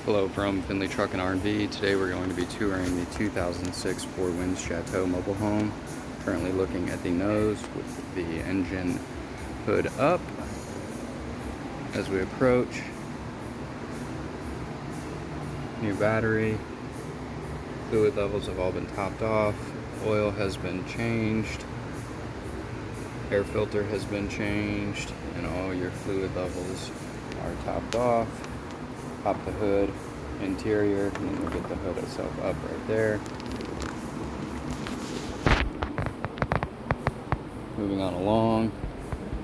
Hello from Finley Truck and R&V. Today we're going to be touring the 2006 Four Winds Chateau mobile home. Currently looking at the nose with the engine hood up. As we approach, new battery, fluid levels have all been topped off, oil has been changed, air filter has been changed, and all your fluid levels are topped off. Pop the hood, interior, and then we'll get the hood itself up right there. Moving on along,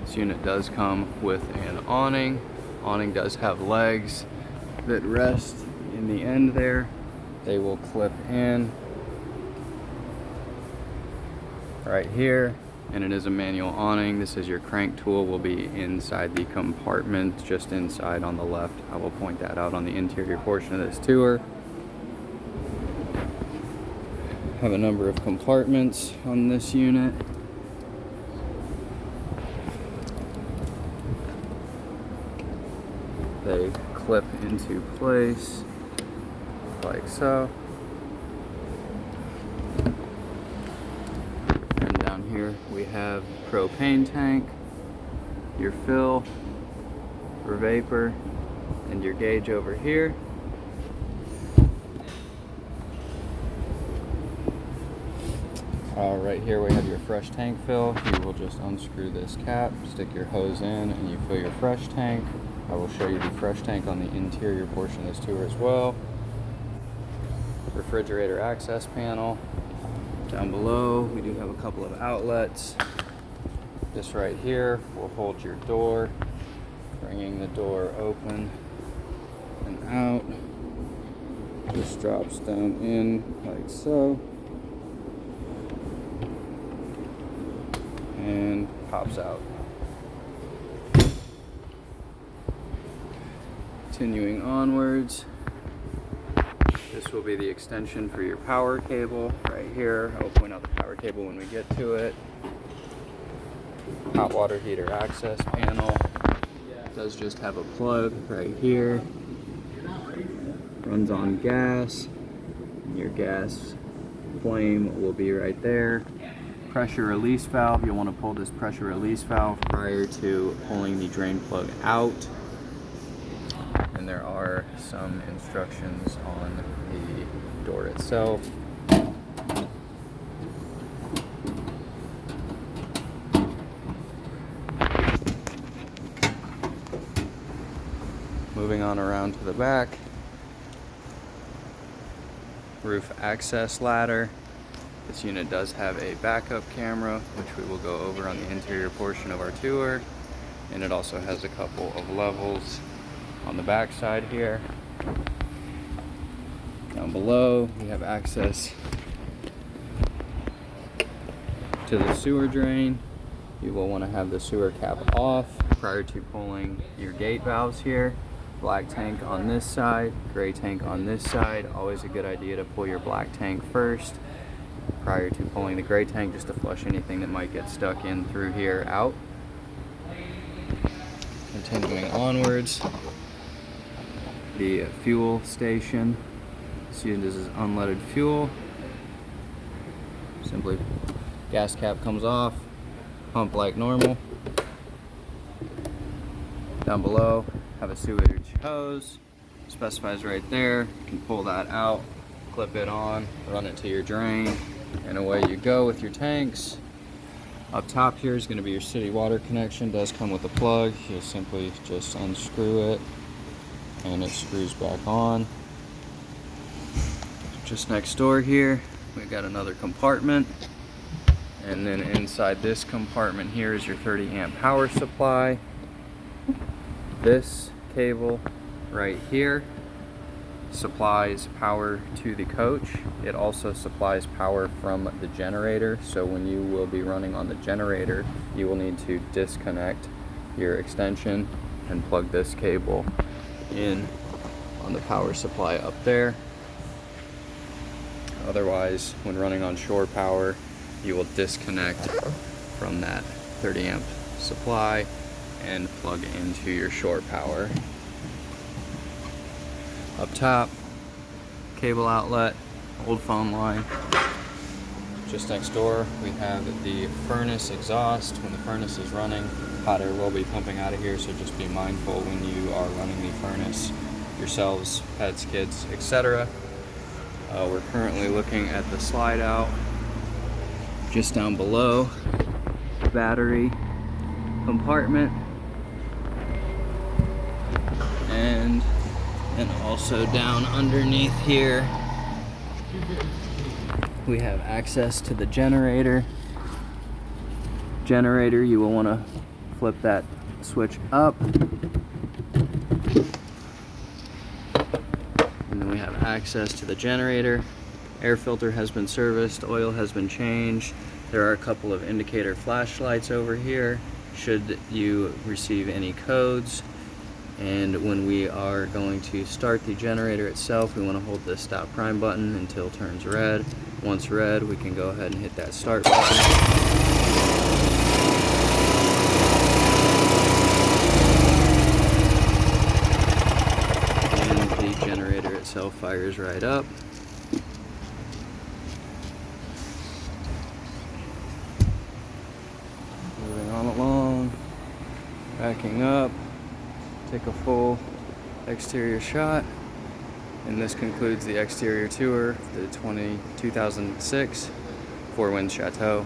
this unit does come with an awning. Awning does have legs that rest in the end there. They will clip in right here, and it is a manual awning. This is your crank tool, will be inside the compartment, just inside on the left. I will point that out on the interior portion of this tour. Have a number of compartments on this unit. They clip into place like so. Here we have propane tank, your fill for vapor, and your gauge over here. Right here we have your fresh tank fill. You will just unscrew this cap, stick your hose in, and you fill your fresh tank. I will show you the fresh tank on the interior portion of this tour as well. Refrigerator access panel. Down below, we do have a couple of outlets. This right here will hold your door, bringing the door open and out. Just drops down in like so, and pops out. Continuing onwards, this will be the extension for your power cable right here. I will point out the power cable when we get to it. Hot water heater access panel. It does just have a plug right here. Runs on gas. Your gas flame will be right there. Pressure release valve. You'll want to pull this pressure release valve prior to pulling the drain plug out. And there are some instructions on the door itself. Moving on around to the back, roof access ladder. This unit does have a backup camera, which we will go over on the interior portion of our tour, and it also has a couple of levels on the back side here. Down below we have access to the sewer drain. You will want to have the sewer cap off prior to pulling your gate valves here. Black tank on this side, gray tank on this side. Always a good idea to pull your black tank first prior to pulling the gray tank, just to flush anything that might get stuck in through here out. Continuing onwards, the fuel station. This is unleaded fuel. Simply gas cap comes off, pump like normal. Down below have a sewage hose, specifies right there. You can pull that out, clip it on, run it to your drain, and away you go with your tanks. Up top here is going to be your city water connection. Does come with a plug. You'll simply just unscrew it and it screws back on. Just next door here we've got another compartment, and then inside this compartment here is your 30 amp power supply. This cable right here supplies power to the coach. It also supplies power from the generator, so when you will be running on the generator, you will need to disconnect your extension and plug this cable in on the power supply up there. Otherwise, when running on shore power, you will disconnect from that 30 amp supply and plug into your shore power. Up top, cable outlet, old phone line. Just next door, we have the furnace exhaust. When the furnace is running, hot air will be pumping out of here, so just be mindful when you are running the furnace yourselves, pets, kids, etc. We're currently looking at the slide out just down below, battery compartment, and also down underneath here we have access to the generator. You will want to flip that switch up, and then we have access to the generator. Air filter has been serviced, oil has been changed. There are a couple of indicator flashlights over here should you receive any codes. And when we are going to start the generator itself, we want to hold the stop prime button until it turns red. Once red, we can go ahead and hit that start button. And the generator itself fires right up. Moving on along, backing up, take a full exterior shot, and this concludes the exterior tour of the 2006 4 Winds Chateau.